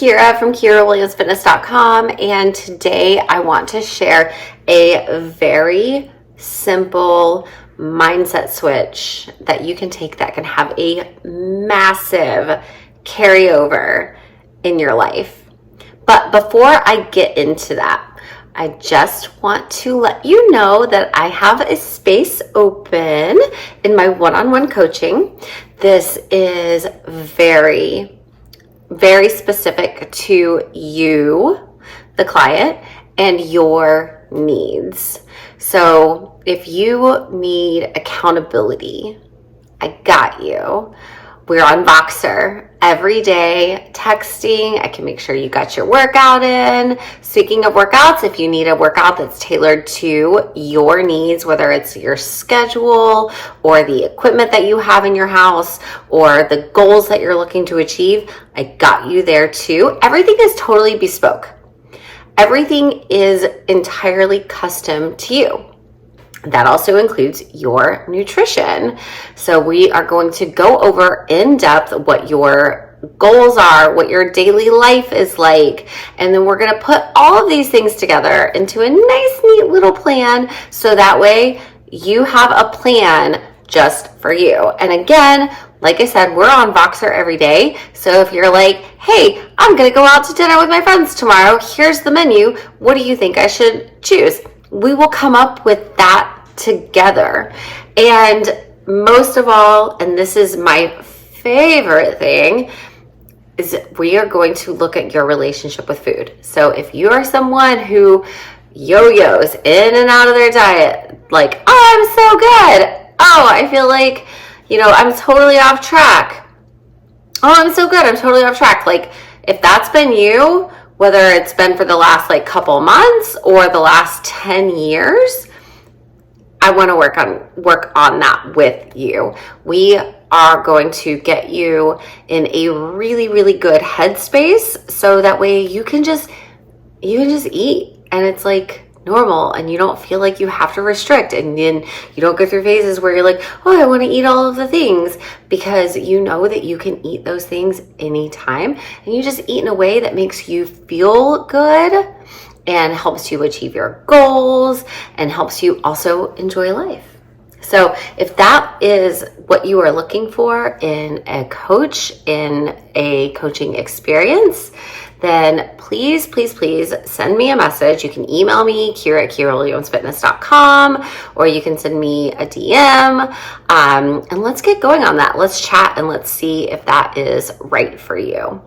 Kyra from KyraWilliamsFitness.com, and today I want to share a very simple mindset switch that you can take that can have a massive carryover in your life. But before I get into that, I just want to let you know that I have a space open in my one-on-one coaching. This is very specific to you, the client, and your needs. So if you need accountability, I got you. We're on Voxer every day, texting. I can make sure you got your workout in. Speaking of workouts, if you need a workout that's tailored to your needs, whether it's your schedule or the equipment that you have in your house or the goals that you're looking to achieve, I got you there too. Everything is totally bespoke. Everything is entirely custom to you. That also includes your nutrition. So we are going to go over in depth what your goals are, what your daily life is like, and then we're going to put all of these things together into a nice, neat little plan so that way you have a plan just for you. And again, like I said, we're on Voxer every day. So if you're like, hey, I'm going to go out to dinner with my friends tomorrow, here's the menu. What do you think I should choose? We will come up with that together. And most of all, and this is my favorite thing, is we are going to look at your relationship with food. So if you are someone who yo-yos in and out of their diet, like, oh, I'm so good. Oh, I feel like, I'm totally off track. Oh, I'm so good. I'm totally off track. Like, if that's been you, whether it's been for the last couple months or the last 10 years, I want to work on that with you. We are going to get you in a really, really good headspace so that way you can just eat and it's like normal and you don't feel like you have to restrict, and then you don't go through phases where you're like, oh, I want to eat all of the things, because you know that you can eat those things anytime and you just eat in a way that makes you feel good and helps you achieve your goals and helps you also enjoy life. So if that is what you are looking for in a coach, in a coaching experience, then please send me a message. You can email me, Kyra at KyraWilliamsFitness.com, or you can send me a DM, and let's get going on that. Let's chat and let's see if that is right for you.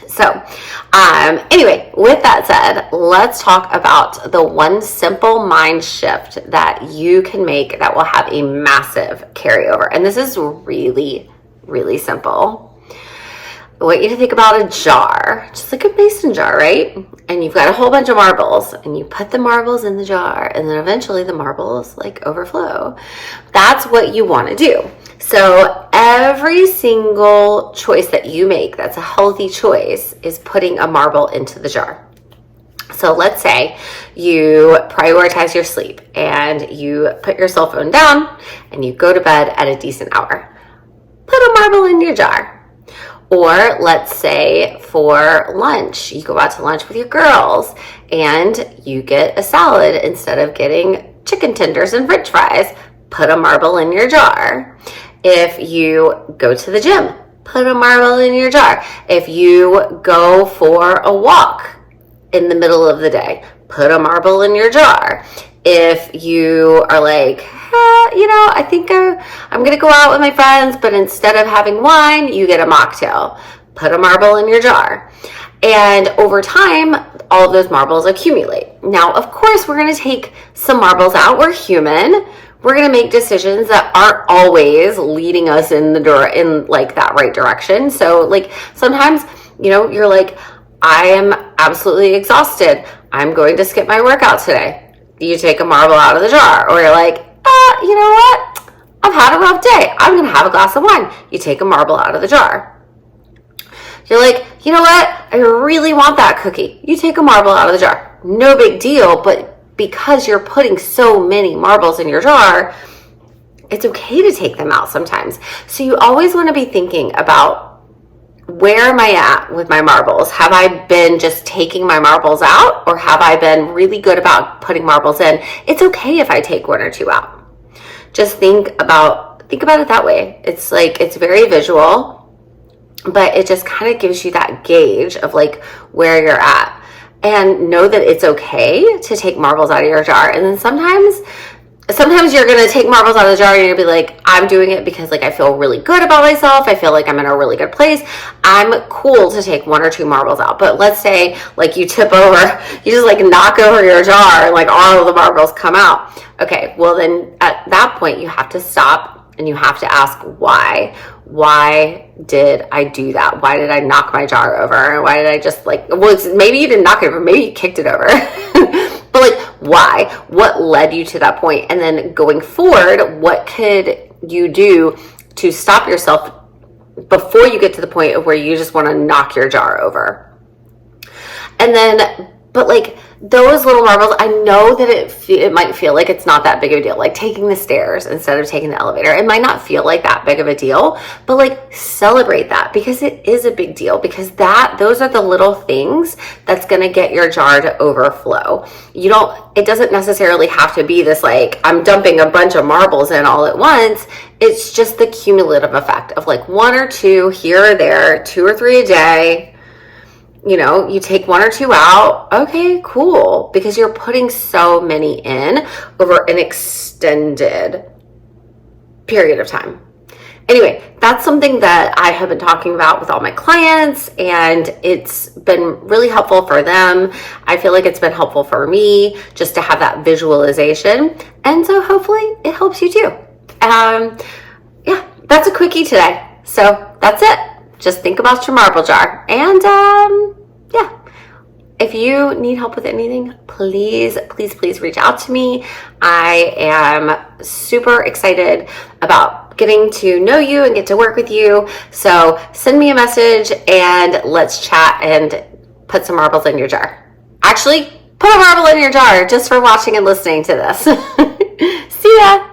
So anyway, with that said, let's talk about the one simple mind shift that you can make that will have a massive carryover. And this is really, really simple. I want you to think about a jar, just like a mason jar, right? And you've got a whole bunch of marbles and you put the marbles in the jar and then eventually the marbles overflow. That's what you want to do. So every single choice that you make that's a healthy choice is putting a marble into the jar. So let's say you prioritize your sleep and you put your cell phone down and you go to bed at a decent hour. Put a marble in your jar. Or let's say for lunch, you go out to lunch with your girls and you get a salad instead of getting chicken tenders and french fries. Put a marble in your jar. If you go to the gym, put a marble in your jar. If you go for a walk in the middle of the day, put a marble in your jar. If you are like, I think I'm going to go out with my friends, but instead of having wine, you get a mocktail, put a marble in your jar. And over time, all of those marbles accumulate. Now, of course, we're going to take some marbles out. We're human. We're going to make decisions that aren't always leading us in that right direction. So sometimes, you're like, I am absolutely exhausted. I'm going to skip my workout today. You take a marble out of the jar. Or you're like, you know what? I've had a rough day. I'm going to have a glass of wine. You take a marble out of the jar. You're like, you know what? I really want that cookie. You take a marble out of the jar. No big deal, but because you're putting so many marbles in your jar, it's okay to take them out sometimes. So you always want to be thinking about where am I at with my marbles? Have I been just taking my marbles out, or have I been really good about putting marbles in? It's okay if I take 1 or 2 out. Just think about it that way. It's like, it's very visual, but it just kind of gives you that gauge of like where you're at. And know that it's okay to take marbles out of your jar. And then sometimes you're going to take marbles out of the jar and you're going to be like, I'm doing it because like I feel really good about myself. I feel like I'm in a really good place. I'm cool to take 1 or 2 marbles out. But let's say like you tip over, you just like knock over your jar and like all of the marbles come out. Okay, well then at that point you have to stop and you have to ask why. Why did I do that? Why did I knock my jar over? Why did I just like, well, maybe you didn't knock it over, maybe you kicked it over. But like, why? What led you to that point? And then going forward, what could you do to stop yourself before you get to the point of where you just want to knock your jar over? And then, but like those little marbles, I know that it might feel like it's not that big of a deal. Like taking the stairs instead of taking the elevator, it might not feel like that big of a deal, but like celebrate that, because it is a big deal, because those are the little things that's going to get your jar to overflow. It doesn't necessarily have to be this like, I'm dumping a bunch of marbles in all at once. It's just the cumulative effect of like 1 or 2 here or there, 2 or 3 a day. You take 1 or 2 out. Okay, cool. Because you're putting so many in over an extended period of time. Anyway, that's something that I have been talking about with all my clients, and it's been really helpful for them. I feel like it's been helpful for me just to have that visualization. And so hopefully it helps you too. Yeah, that's a quickie today. So that's it. Just think about your marble jar. And yeah, if you need help with anything, please reach out to me. I am super excited about getting to know you and get to work with you. So send me a message and let's chat and put some marbles in your jar. Actually, put a marble in your jar just for watching and listening to this. See ya.